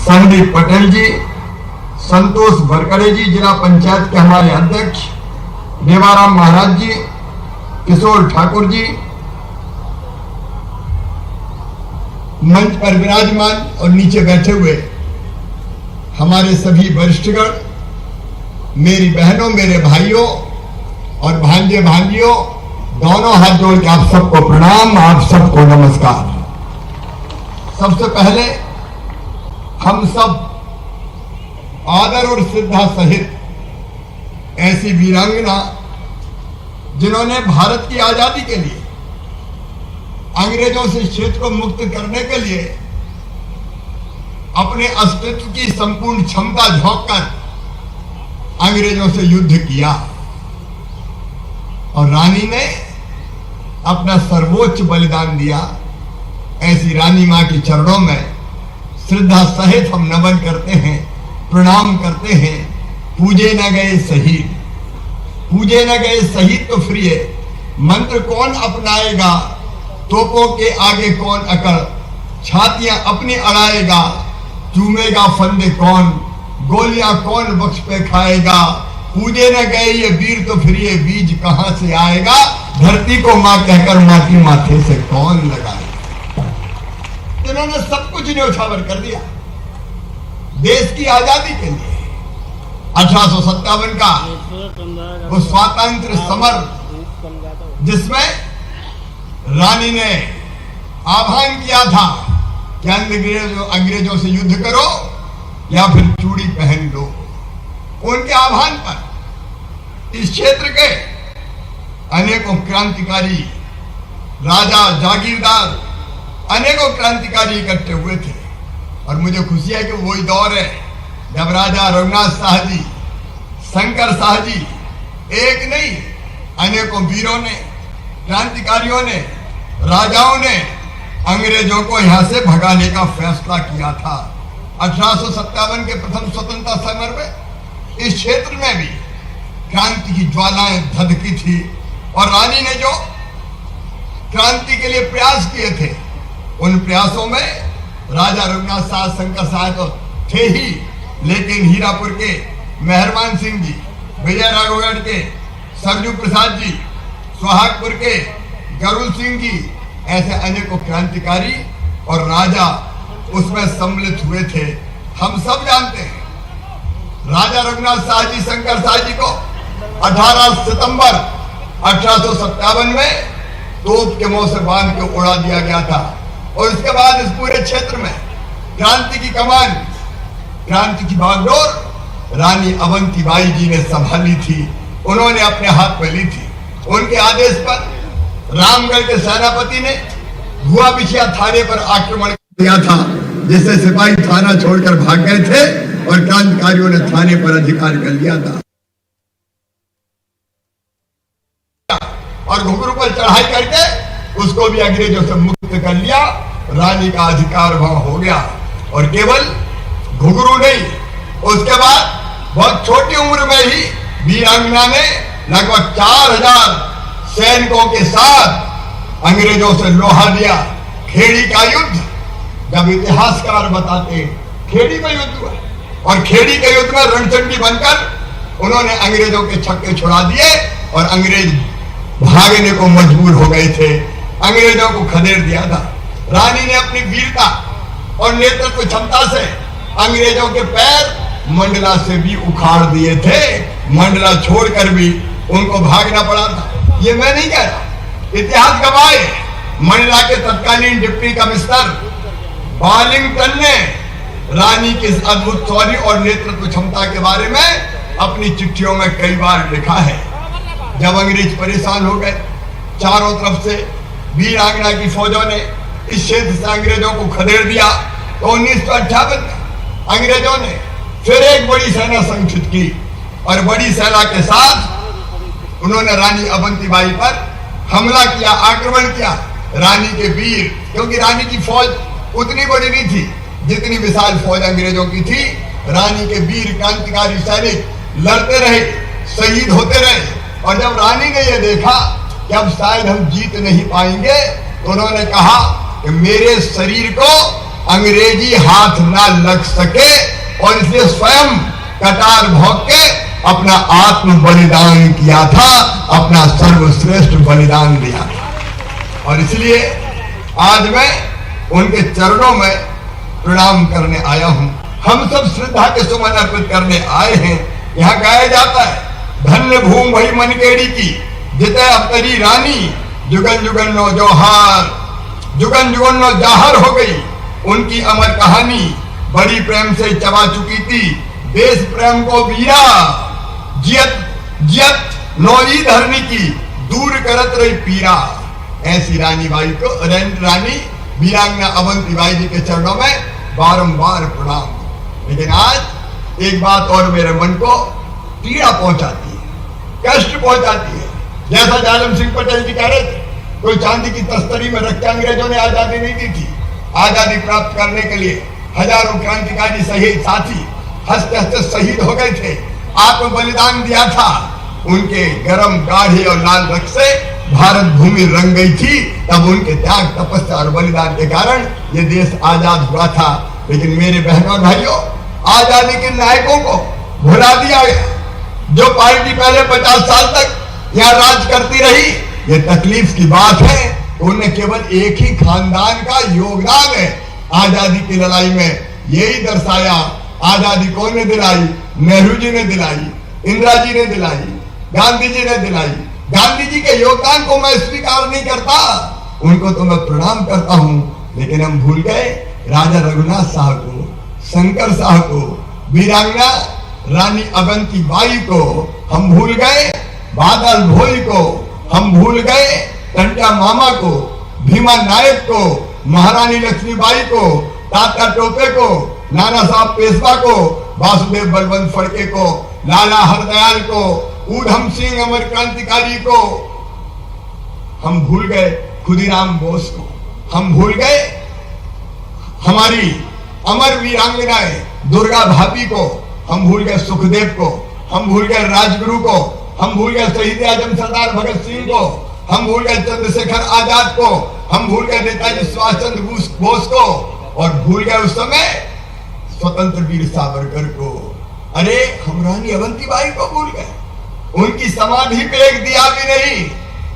संदीप पटेल जी, संतोष भरकड़े जी जिला पंचायत के हमारे अध्यक्ष, देवाराम महाराज जी, किशोर ठाकुर जी, मंच पर विराजमान और नीचे बैठे हुए हमारे सभी वरिष्ठगण, मेरी बहनों, मेरे भाइयों और भांजे भांजियों, दोनों हाथ जोड़ के आप सबको प्रणाम, आप सबको नमस्कार। सबसे पहले हम सब आदर और श्रद्धा सहित ऐसी वीरांगना जिन्होंने भारत की आजादी के लिए, अंग्रेजों से इस क्षेत्र को मुक्त करने के लिए अपने अस्तित्व की संपूर्ण क्षमता झोंककर अंग्रेजों से युद्ध किया और रानी ने अपना सर्वोच्च बलिदान दिया। ऐसी रानी मां के चरणों में श्रद्धा सहित हम नमन करते हैं, प्रणाम करते हैं। पूजे न गए शहीद, पूजे न गए शहीद तो फ्री है। मंत्र कौन अपनाएगा, तोपों के आगे कौन अकड़, छातियां अपनी अड़ाएगा, चूमेगा फंदे कौन, गोलियां कौन बख्श पे खाएगा। पूजे न गए ये वीर तो फिर ये बीज कहां से आएगा, धरती को मां कहकर माटी माथे से कौन लगाएगा। इन्होंने सब कुछ न्योछावर कर दिया देश की आजादी के लिए। 1857 का वो स्वातंत्र समर जिसमें रानी ने आह्वान किया था कि अंग्रेजों से युद्ध करो या फिर चूड़ी पहन लो, उनके आह्वान पर इस क्षेत्र के अनेकों क्रांतिकारी राजा, जागीरदार, अनेकों क्रांतिकारी इकट्ठे हुए थे। और मुझे खुशी है कि वही दौर है जब राजा रघुनाथ शाह जी, शंकर शाह जी, एक नहीं अनेकों वीरों ने, क्रांतिकारियों ने, राजाओं ने अंग्रेजों को यहां से भगाने का फैसला किया था। 1857 के प्रथम स्वतंत्रता समर में इस क्षेत्र में भी क्रांति की ज्वालाएं धधकी थी और रानी ने जो क्रांति के लिए प्रयास किए थे, उन प्रयासों में राजा रघुनाथ शाह, शंकर शाह तो थे ही, लेकिन हीरापुर के मेहरबान सिंह जी, विजय राघवगढ़ के सरजू प्रसाद जी, सोहागपुर के गरुड़ सिंह जी, ऐसे अनेकों क्रांतिकारी और राजा उसमें सम्मिलित हुए थे। हम सब जानते हैं राजा रघुनाथ शाह जी, शंकर शाह जी को 18 सितंबर 1857 में तोप के मुंह से बांध के उड़ा दिया गया था। और इसके बाद इस पूरे क्षेत्र में क्रांति की कमान, क्रांति की बागडोर रानी अवंतीबाई जी ने संभाली थी, उन्होंने अपने हाथ में ली थी। उनके आदेश पर रामगढ़ के सेनापति ने भुआ बिछिया थाने पर आक्रमण किया था, जिससे सिपाही थाना छोड़कर भाग गए थे और क्रांतिकारियों ने थाने पर अधिकार कर लिया था और घुघरू पर चढ़ाई करके उसको भी अंग्रेजों से मुक्त कर लिया। रानी का अधिकार वहां हो गया और केवल घुघरू नहीं, उसके बाद बहुत छोटी उम्र में ही वीरांगना ने लगभग 4000 सैनिकों के साथ अंग्रेजों से लोहा दिया। खेड़ी का युद्ध, जब इतिहासकार बताते खेड़ी का युद्ध हुआ और खेड़ी के युद्ध में रणचंडी बनकर उन्होंने अंग्रेजों के छक्के छुड़ा दिए और अंग्रेज भागने को मजबूर हो गए थे, अंग्रेजों को खदेड़ दिया था। रानी ने अपनी वीरता और नेतृत्व क्षमता से अंग्रेजों के पैर मंडला से भी उखाड़ दिए थे, मंडला छोड़कर भी उनको भागना पड़ा था। ये मैं नहीं कह रहा, इतिहास गवाह है। मंडला के तत्कालीन डिप्टी कमिश्नर बालिंगटन ने रानी की इस अद्भुत शौर्य और नेतृत्व क्षमता के बारे में अपनी चिट्ठियों में कई बार लिखा है। जब अंग्रेज परेशान हो गए, चारों तरफ से वीरांगना की फौजों ने इस क्षेत्र से अंग्रेजों को खदेड़ दिया, तो 1958 में अंग्रेजों ने फिर एक बड़ी सेना संगठित की और बड़ी सेना के साथ उन्होंने रानी अवंतीबाई पर हमला किया, आक्रमण किया। रानी के वीर, क्योंकि रानी की फौज उतनी बड़ी नहीं थी जितनी विशाल फौज अंग्रेजों की थी, रानी के वीर क्रांतिकारी सैनिक लड़ते रहे, शहीद होते रहे। और जब रानी ने यह देखा कि अब शायद हम जीत नहीं पाएंगे, तो उन्होंने कहा कि मेरे शरीर को अंग्रेजी हाथ ना लग सके और इसलिए स्वयं कटार भोग के अपना आत्म बलिदान किया था, अपना सर्वश्रेष्ठ बलिदान दिया था। और इसलिए आज मैं उनके चरणों में प्रणाम करने आया हूं। हम सब श्रद्धा के सुमन अर्पित करने आए हैं। यहाँ गाया जाता है, धन्य भूमि भई मनकेड़ी की, जिते अवतरी रानी, जुगन जुगन नो जोहार, जुगन जुगन नो जाहर हो गई। उनकी अमर कहानी बड़ी प्रेम से चबा चुकी थी, देश प्रेम को वीरा, जियत जियत लोई धरनी की, दूर करत रही पीरा। ऐसी रानी बाई को, रानी वीरांगना अवंतीबाई जी के चरणों में बारंबार प्रणाम। लेकिन आज एक बात और मेरे मन को पीड़ा पहुंचाती है, कष्ट पहुंचाती है। जैसा जालम सिंह पटेल जी कह रहे थे, कोई चांदी की तस्तरी में रख के अंग्रेजों ने आजादी नहीं दी थी। आजादी प्राप्त करने के लिए हजारों क्रांतिकारी शहीद साथी हंसते हंसते शहीद हो गए थे, आत्म बलिदान दिया था। उनके गरम गाढ़े और लाल रक्त से भारत भूमि रंग गई थी। तब उनके त्याग, तपस्या और बलिदान के कारण ये देश आजाद हुआ था। लेकिन मेरे बहनों और भाइयों, आजादी के नायकों को भुला दिया गया। जो पार्टी पहले 50 साल तक यहाँ राज करती रही, ये तकलीफ की बात है। उन्हें केवल एक ही खानदान का योगदान है आजादी की लड़ाई में। यही दर्शाया आजादी कौन ने दिलाई? नेहरू जी ने दिलाई, इंदिरा जी ने दिलाई, गांधी जी ने दिलाई। गांधी जी के योगदान को मैं स्वीकार नहीं करता, उनको तो मैं प्रणाम करता हूं। लेकिन हम भूल गए राजा रघुनाथ साहब को, शंकर साहब को, वीरांगना रानी अवंतीबाई को हम भूल गए, बादल भोई को हम भूल गए, टंटा मामा को, भीमा नायक को, महारानी लक्ष्मीबाई को, तात्या टोपे को, नाना साहब पेशवा को, वासुदेव बलवंत फड़के को, लाला हरदयाल को, ऊधम सिंह अमर क्रांतिकारी को हम भूल गए, खुदीराम बोस को हम भूल गए, हमारी अमर वीरांगनाएं दुर्गा भाभी को हम भूल गए, सुखदेव को हम भूल गए, राजगुरु को हम भूल गए, शहीद आजम सरदार भगत सिंह को हम भूल गए, चंद्रशेखर आजाद को हम भूल गए, नेताजी सुभाष चंद्र बोस को, और भूल गए उस समय स्वतंत्र वीर सावरकर को। अरे हम रानी अवंतीबाई को भूल गए, उनकी समाधि पे एक दिया भी नहीं,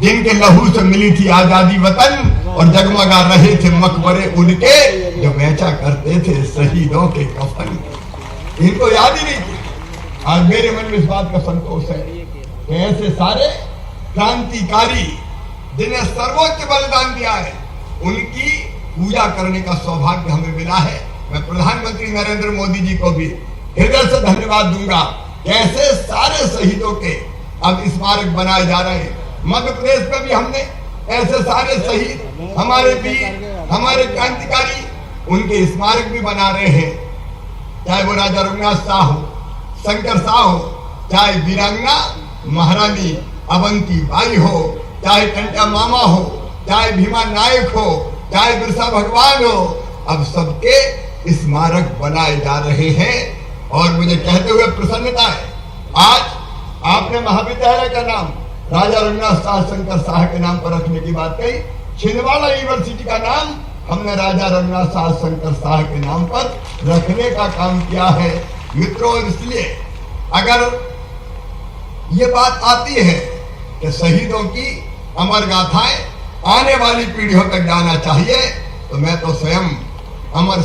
जिनके लहू से मिली थी आजादी वतन और जगमगा रहे थे मकबरे उनके, जो बेचा करते थे शहीदों के कफन। इनको याद ही नहीं किया। आज मेरे मन में इस बात का संतोष है कि ऐसे सारे क्रांतिकारी जिन्हें सर्वोच्च बलिदान दिया है, उनकी पूजा करने का सौभाग्य हमें मिला है। मैं प्रधानमंत्री नरेंद्र मोदी जी को भी हृदय से धन्यवाद दूंगा। ऐसे सारे शहीदों के अब स्मारक बनाए जा रहे हैं। मध्य प्रदेश में भी हमने ऐसे सारे शहीद, हमारे वीर, हमारे क्रांतिकारी, उनके स्मारक भी बना रहे हैं। चाहे वो राजा रघुनाथ शाह हो, शंकर शाह हो, चाहे वीरांगना महारानी अवंतीबाई हो, चाहे टंटा मामा हो, चाहे भीमा नायक हो, चाहे बिरसा भगवान हो, अब सबके स्मारक बनाए जा रहे हैं। और मुझे कहते हुए प्रसन्नता है, आज आपने महाविद्यालय का नाम राजा रघुनाथ शाह शंकर शाह के नाम पर रखने की बात कही। छिंदवाड़ा यूनिवर्सिटी का नाम हमने राजा रघुनाथ शाह शंकर शाह के नाम पर रखने का काम किया है। मित्रों, इसलिए अगर ये बात आती है कि शहीदों की अमर गाथाएं आने वाली पीढ़ियों तक जाना चाहिए, तो मैं तो स्वयं अमर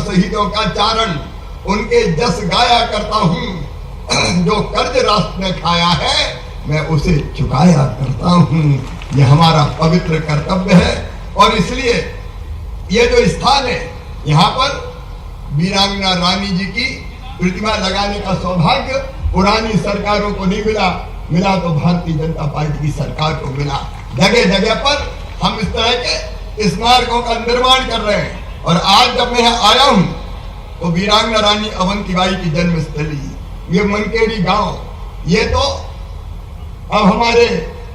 शहीदों का चारण, उनके जस गाया करता हूं। जो कर्ज राष्ट्र ने खाया है, मैं उसे चुकाया करता हूं। यह हमारा पवित्र कर्तव्य है। और इसलिए ये जो स्थान है, यहाँ पर वीरांगना रानी जी की प्रतिमा लगाने का सौभाग्य पुरानी सरकारों को नहीं मिला तो भारतीय जनता पार्टी की सरकार को मिला। जगह जगह पर हम इस तरह के स्मारकों का निर्माण कर रहे हैं। और आज जब मैं यहाँ आया हूँ, तो वीरांगना रानी अवंतीबाई की जन्मस्थली, ये मनकेड़ी गांव, ये तो अब हमारे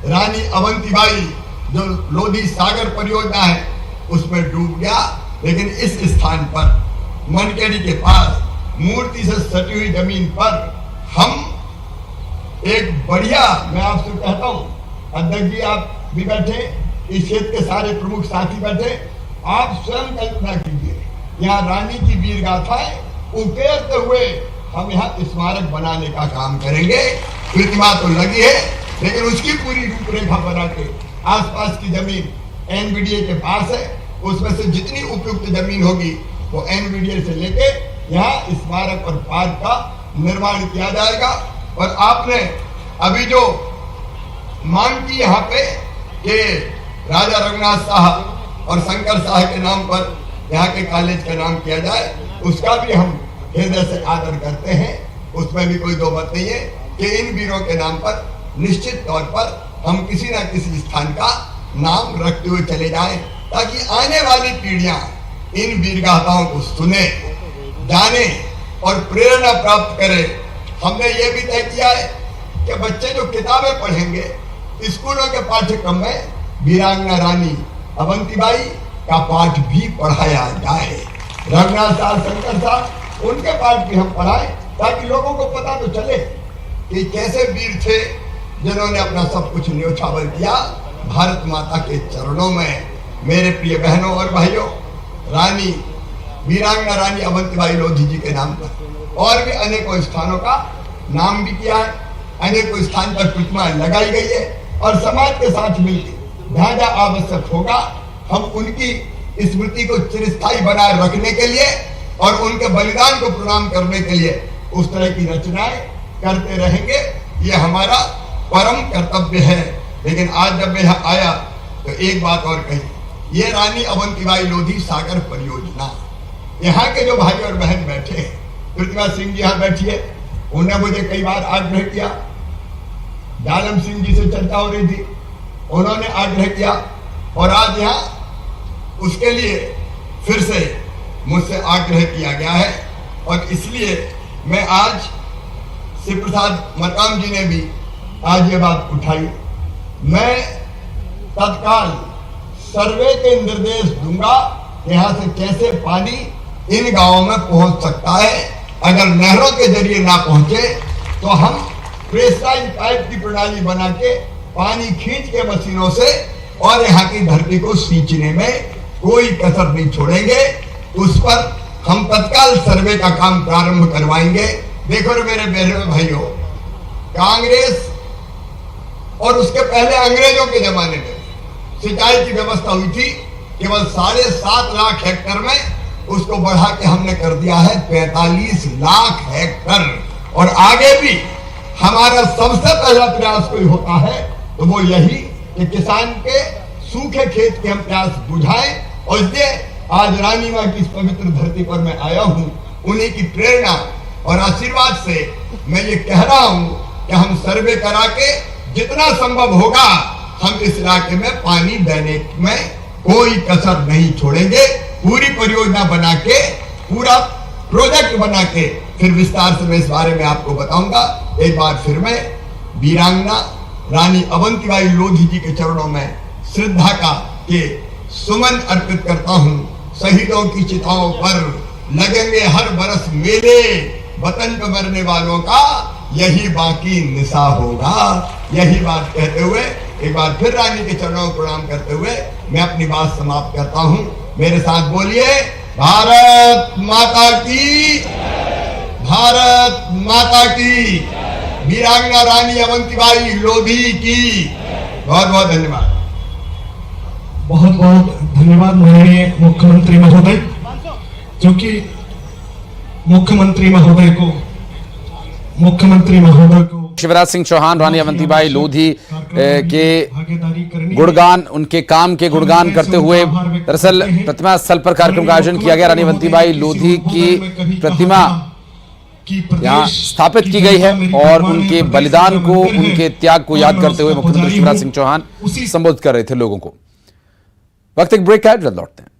रानी अवंतीबाई जो लोधी सागर परियोजना है उसमें डूब गया। लेकिन इस स्थान पर मनकेड़ी के पास मूर्ति से सटी हुई जमीन पर हम एक बढ़िया, मैं आपसे कहता हूं, अध्यक्ष जी आप भी बैठे, इस क्षेत्र के सारे प्रमुख साथी बैठे, आप स्वयं कल्पना कीजिए, यहाँ रानी की वीर गाथाएं उकेरते हुए हम यहाँ स्मारक बनाने का काम करेंगे। प्रतिमा तो लगी है, लेकिन उसकी पूरी रूपरेखा बना के आसपास की जमीन एनबीडीए के पास है, उसमें से जितनी उपयुक्त जमीन होगी वो एनबीडीए से लेके यहाँ स्मारक और पार्क का निर्माण किया जाएगा। और आपने अभी जो मांग की यहाँ पे कि राजा रघुनाथ साहब और शंकर साहब के नाम पर यहाँ के कॉलेज का नाम किया जाए, उसका भी हम हृदय से आदर करते हैं। उसमें भी कोई दो बात नहीं है कि इन वीरों के नाम पर निश्चित तौर पर हम किसी न किसी स्थान का नाम रखते हुए चले जाएं, ताकि आने वाली पीढ़ियां इन वीर गाथाओं को सुने, जाने और प्रेरणा प्राप्त करें। हमने ये भी तय किया है कि बच्चे जो किताबें पढ़ेंगे, स्कूलों के पाठ्यक्रम में वीरांगना रानी अवंतीबाई का पाठ भी पढ़ाया जाए। रघुनाथ साहब, शंकर साहब, उनके पाठ भी हम पढ़ाएं, ताकि लोगों को पता तो चले कि कैसे वीर थे जिन्होंने अपना सब कुछ न्योछावर किया भारत माता के चरणों में। मेरे प्रिय बहनों और भाइयों, रानी वीरांगना रानी अवंतीबाई लोधी जी के नाम पर और भी अनेकों स्थानों का नाम भी किया है, अनेकों स्थान पर प्रतिमा लगाई गई है। और समाज के साथ मिलकर जहाँ जहाँ आवश्यक होगा हम उनकी स्मृति को चिरस्थायी बनाए रखने के लिए और उनके बलिदान को प्रणाम करने के लिए उस तरह की रचनाएं करते रहेंगे। ये हमारा परम कर्तव्य है। लेकिन आज जब मैं यहाँ आया तो एक बात और कही, ये रानी अवंतीबाई लोधी सागर परियोजना, यहाँ के जो भाई और बहन बैठे हैं, प्रतिमा सिंह जी यहाँ बैठी है, उन्हें मुझे कई बार आग्रह किया, जालम सिंह जी से चर्चा हो रही थी, उन्होंने आग्रह किया, और आज यहाँ उसके लिए फिर से मुझसे आग्रह किया गया है। और इसलिए मैं आज शिव प्रसाद मरकाम जी ने भी आज ये बात उठाई। मैं तत्काल सर्वे के निर्देश दूंगा यहाँ से कैसे पानी इन गांवों में पहुंच सकता है। अगर नहरों के जरिए ना पहुंचे तो हम प्रेशराइज पाइप की प्रणाली बना के पानी खींच के मशीनों से और यहाँ की धरती को सींचने में कोई कसर नहीं छोड़ेंगे। उस पर हम तत्काल सर्वे का काम प्रारंभ करवाएंगे। देखो मेरे बहनों भाइयों, कांग्रेस और उसके पहले अंग्रेजों के जमाने में सिंचाई की व्यवस्था हुई थी केवल 7.5 लाख हेक्टेयर में, उसको बढ़ा के हमने कर दिया है 45 लाख हेक्टेयर। और आगे भी हमारा सबसे पहला प्रयास कोई होता है तो वो यही कि किसान के सूखे खेत के हम प्यास बुझाएं। और इसलिए आज रानी मां की इस पवित्र धरती पर मैं आया हूं, उन्हीं की प्रेरणा और आशीर्वाद से मैं ये कह रहा हूं कि हम सर्वे करा के जितना संभव होगा हम इस इलाके में पानी देने में कोई कसर नहीं छोड़ेंगे। पूरी परियोजना बना के, पूरा प्रोजेक्ट बना के फिर विस्तार से मैं इस बारे में आपको बताऊंगा। एक बार फिर मैं वीरांगना रानी अवंतीबाई लोधी जी के चरणों में श्रद्धा का के सुमन अर्पित करता हूं। शहीदों की चिताओं पर लगेंगे हर बरस मेले, वतन पे मरने वालों का यही बाकी निशा होगा। यही बात कहते हुए एक बार फिर रानी के चरणों को प्रणाम करते हुए मैं अपनी बात समाप्त करता हूं। मेरे साथ बोलिए, भारत माता की, भारत माता की, वीरांगना रानी अवंतीबाई लोधी की। बहुत बहुत धन्यवाद। बहुत बहुत धन्यवाद माननीय मुख्यमंत्री महोदय, जो कि मुख्यमंत्री महोदय को शिवराज सिंह चौहान रानी अवंतीबाई लोधी के गुणगान, उनके काम के गुणगान करते हुए दरअसल प्रतिमा स्थल पर कार्यक्रम का आयोजन किया गया। रानी अवंतीबाई लोधी की प्रतिमा यहाँ स्थापित की गई है और उनके बलिदान को, उनके त्याग को याद करते हुए मुख्यमंत्री शिवराज सिंह चौहान संबोधित कर रहे थे लोगों को। वक्त एक ब्रेक का है, जल्द लौटते हैं।